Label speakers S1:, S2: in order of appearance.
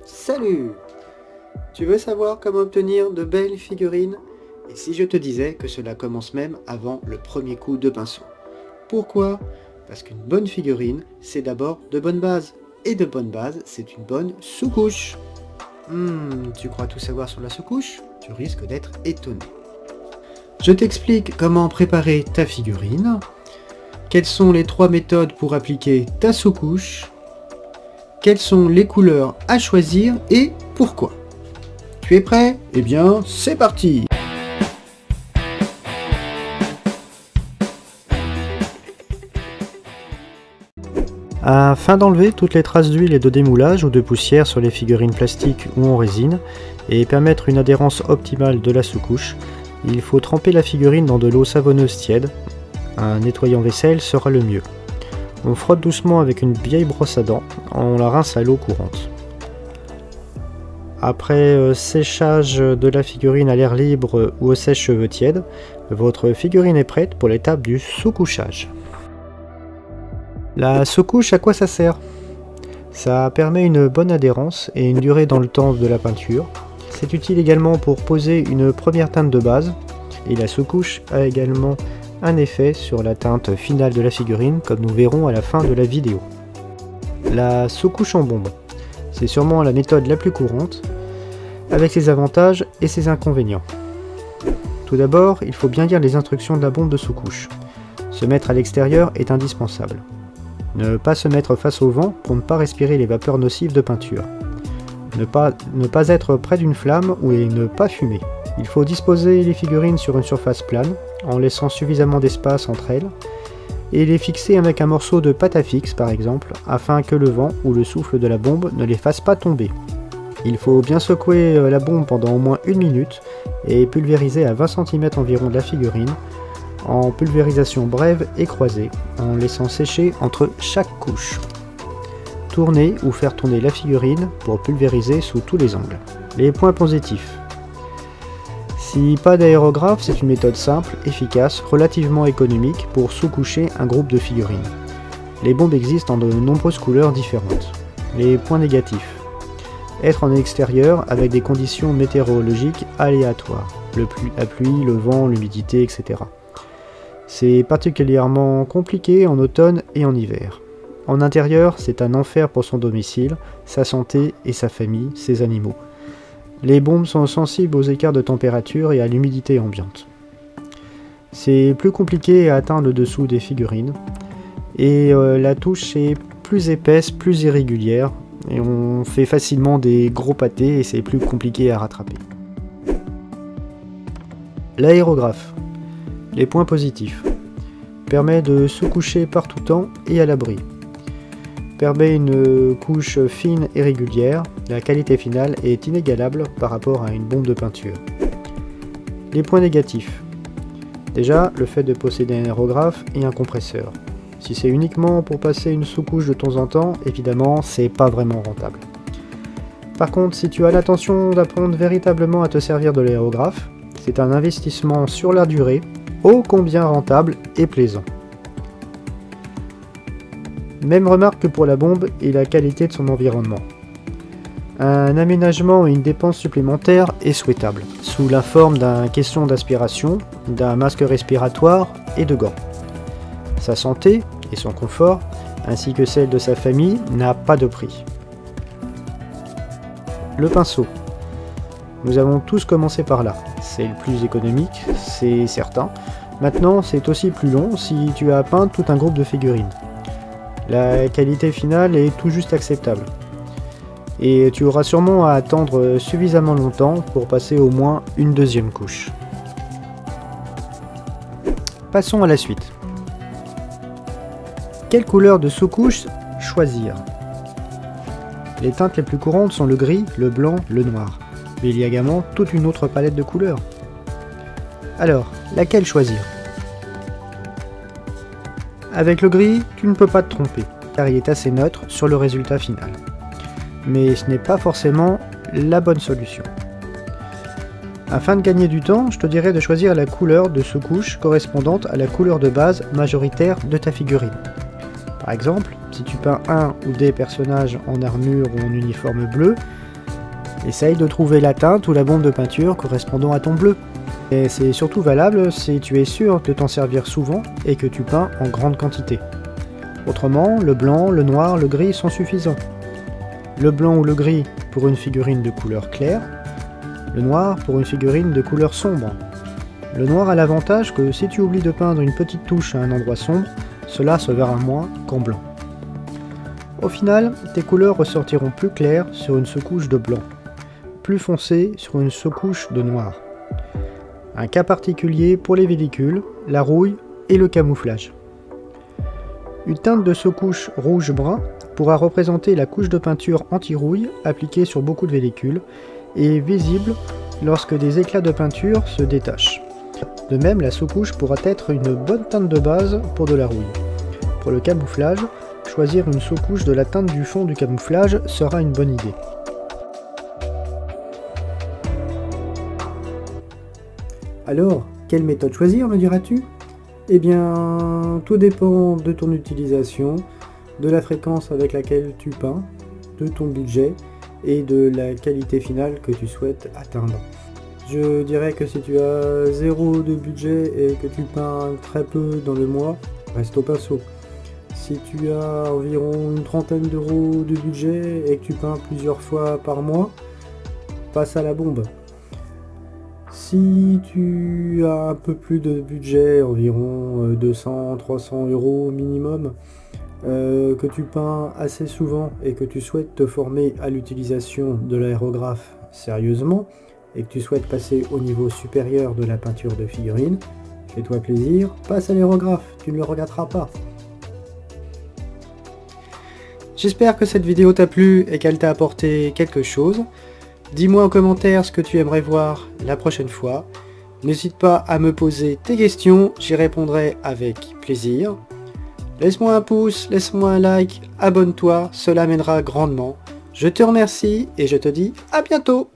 S1: Salut! Tu veux savoir comment obtenir de belles figurines? Et si je te disais que cela commence même avant le premier coup de pinceau? Pourquoi? Parce qu'une bonne figurine, c'est d'abord de bonnes bases. Et de bonnes bases, c'est une bonne sous-couche. Tu crois tout savoir sur la sous-couche? Tu risques d'être étonné. Je t'explique comment préparer ta figurine, quelles sont les 3 méthodes pour appliquer ta sous-couche, quelles sont les couleurs à choisir et pourquoi. Tu es prêt? Eh bien, c'est parti! Afin d'enlever toutes les traces d'huile et de démoulage ou de poussière sur les figurines plastiques ou en résine et permettre une adhérence optimale de la sous-couche, il faut tremper la figurine dans de l'eau savonneuse tiède. Un nettoyant vaisselle sera le mieux. On frotte doucement avec une vieille brosse à dents, on la rince à l'eau courante. Après séchage de la figurine à l'air libre ou au sèche-cheveux tiède, votre figurine est prête pour l'étape du sous-couchage. La sous-couche, à quoi ça sert? Ça permet une bonne adhérence et une durée dans le temps de la peinture. C'est utile également pour poser une première teinte de base, et la sous-couche a également un effet sur la teinte finale de la figurine, comme nous verrons à la fin de la vidéo. La sous-couche en bombe, c'est sûrement la méthode la plus courante, avec ses avantages et ses inconvénients. Tout d'abord, il faut bien lire les instructions de la bombe de sous-couche. Se mettre à l'extérieur est indispensable. Ne pas se mettre face au vent pour ne pas respirer les vapeurs nocives de peinture. Ne pas être près d'une flamme et ne pas fumer. Il faut disposer les figurines sur une surface plane, en laissant suffisamment d'espace entre elles, et les fixer avec un morceau de pâte à fixe par exemple, afin que le vent ou le souffle de la bombe ne les fasse pas tomber. Il faut bien secouer la bombe pendant au moins 1 minute, et pulvériser à 20 cm environ de la figurine, en pulvérisation brève et croisée, en laissant sécher entre chaque couche. Tourner ou faire tourner la figurine pour pulvériser sous tous les angles. Les points positifs. Si pas d'aérographe, c'est une méthode simple, efficace, relativement économique pour sous-coucher un groupe de figurines. Les bombes existent en de nombreuses couleurs différentes. Les points négatifs. Être en extérieur avec des conditions météorologiques aléatoires. La pluie, le vent, l'humidité, etc. C'est particulièrement compliqué en automne et en hiver. En intérieur, c'est un enfer pour son domicile, sa santé et sa famille, ses animaux. Les bombes sont sensibles aux écarts de température et à l'humidité ambiante. C'est plus compliqué à atteindre le dessous des figurines, et la touche est plus épaisse, plus irrégulière, et on fait facilement des gros pâtés et c'est plus compliqué à rattraper. L'aérographe. Les points positifs. Permet de sous-coucher par tout temps et à l'abri. Permet une couche fine et régulière, la qualité finale est inégalable par rapport à une bombe de peinture. Les points négatifs. Déjà, le fait de posséder un aérographe et un compresseur. Si c'est uniquement pour passer une sous-couche de temps en temps, évidemment, c'est pas vraiment rentable. Par contre, si tu as l'intention d'apprendre véritablement à te servir de l'aérographe, c'est un investissement sur la durée, ô combien rentable et plaisant. Même remarque que pour la bombe et la qualité de son environnement. Un aménagement et une dépense supplémentaire est souhaitable, sous la forme d'un caisson d'aspiration, d'un masque respiratoire et de gants. Sa santé et son confort, ainsi que celle de sa famille, n'a pas de prix. Le pinceau. Nous avons tous commencé par là. C'est le plus économique, c'est certain. Maintenant, c'est aussi plus long si tu as peint tout un groupe de figurines. La qualité finale est tout juste acceptable. Et tu auras sûrement à attendre suffisamment longtemps pour passer au moins une deuxième couche. Passons à la suite. Quelle couleur de sous-couche choisir? Les teintes les plus courantes sont le gris, le blanc, le noir. Mais il y a également toute une autre palette de couleurs. Alors, laquelle choisir? Avec le gris, tu ne peux pas te tromper, car il est assez neutre sur le résultat final. Mais ce n'est pas forcément la bonne solution. Afin de gagner du temps, je te dirais de choisir la couleur de sous-couche correspondante à la couleur de base majoritaire de ta figurine. Par exemple, si tu peins un ou des personnages en armure ou en uniforme bleu, Essaye de trouver la teinte ou la bombe de peinture correspondant à ton bleu. Et c'est surtout valable si tu es sûr de t'en servir souvent et que tu peins en grande quantité. Autrement, le blanc, le noir, le gris sont suffisants. Le blanc ou le gris pour une figurine de couleur claire, le noir pour une figurine de couleur sombre. Le noir a l'avantage que si tu oublies de peindre une petite touche à un endroit sombre, cela se verra moins qu'en blanc. Au final, tes couleurs ressortiront plus claires sur une sous-couche de blanc, plus foncées sur une sous-couche de noir. Un cas particulier pour les véhicules, la rouille et le camouflage. Une teinte de sous-couche rouge-brun pourra représenter la couche de peinture anti-rouille appliquée sur beaucoup de véhicules et visible lorsque des éclats de peinture se détachent. De même, la sous-couche pourra être une bonne teinte de base pour de la rouille. Pour le camouflage, choisir une sous-couche de la teinte du fond du camouflage sera une bonne idée. Alors, quelle méthode choisir, me diras-tu? Eh bien, tout dépend de ton utilisation, de la fréquence avec laquelle tu peins, de ton budget et de la qualité finale que tu souhaites atteindre. Je dirais que si tu as 0 de budget et que tu peins très peu dans le mois, reste au pinceau. Si tu as environ une trentaine d'euros de budget et que tu peins plusieurs fois par mois, passe à la bombe. Si tu as un peu plus de budget, environ 200-300 euros minimum, que tu peins assez souvent et que tu souhaites te former à l'utilisation de l'aérographe sérieusement, et que tu souhaites passer au niveau supérieur de la peinture de figurines, fais-toi plaisir, passe à l'aérographe, tu ne le regretteras pas. J'espère que cette vidéo t'a plu et qu'elle t'a apporté quelque chose. Dis-moi en commentaire ce que tu aimerais voir la prochaine fois. N'hésite pas à me poser tes questions, j'y répondrai avec plaisir. Laisse-moi un pouce, laisse-moi un like, abonne-toi, cela m'aidera grandement. Je te remercie et je te dis à bientôt.